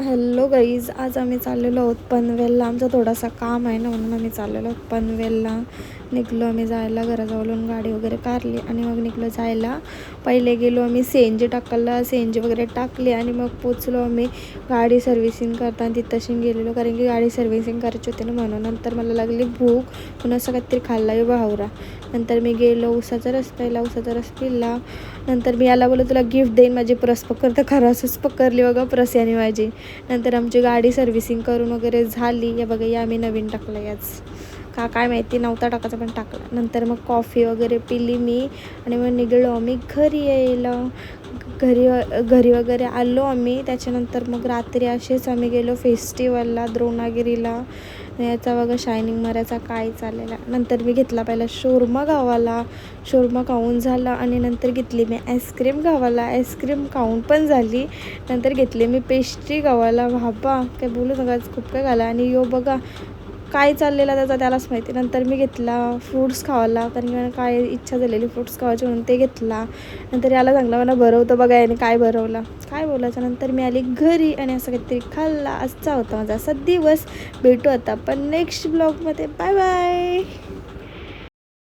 Hello guys, आज आम्ही चाललेलो आहोत पनवेलला. आमचा थोडासा काम आहे ना, म्हणून आम्ही चाललेलो आहोत पनवेलला. निघलो आम्ही जायला, घराजवळून गाडी वगैरे काढली आणि मग निघलो जायला. पहिले गेलो आम्ही CNG टाकायला, CNG वगैरे टाकली आणि मग पोचलो आम्ही गाडी सर्व्हिसिंग करताना तिथंशी गेलेलो, कारण की गाडी सर्व्हिसिंग करायची होती ना म्हणून. नंतर मला लागली भूक, म्हणून असं काहीतरी खाल्ला भावरा. नंतर मी गेलो उसाचा रस प्यायला, उसाचा रस पिला. नंतर मी याला बोललो तुला गिफ्ट देईन, माझी प्रस पकड. तर खरंच पकडली बघा प्रस याने माझी. नंतर आमची गाडी सर्व्हिसिंग करून वगैरे झाली. या बघा, या आम्ही नवीन टाकलं याच काय माहिती नव्हता टाकायचा पण टाकला. नंतर मग कॉफी वगैरे पिली मी आणि मग निघलो आम्ही घरी यायला. घरी वगैरे आलो आम्ही. त्याच्यानंतर मग रात्री असेच आम्ही गेलो फेस्टिवलला, द्रोणागिरीला. याचा बघा शायनिंग मारायचा काय चाललेला. नंतर मी घेतला पहिला शोरमा गावाला, शोरमा खाऊन झाला आणि नंतर घेतली मी आईस्क्रीम गावाला, आईस्क्रीम खाऊन पण झाली. नंतर घेतली मी पेस्ट्री गावाला. बाबा काय बोलू नका, खूप काय घाला. आणि यो बघा काय चाललेला त्याचा त्यालाच माहिती. नंतर मी घेतला फ्रूट्स खावाला, कारण की मला काय इच्छा झालेली फ्रूट्स खावायची म्हणून ते घेतला. नंतर याला सांगला मला भरवतं बघा याने काय भरवला, काय बोलायचं. नंतर मी आली घरी आणि असं काहीतरी खाल्ला. आजचा होता माझा असा दिवस. भेटू आता पण नेक्स्ट ब्लॉगमध्ये. Bye bye.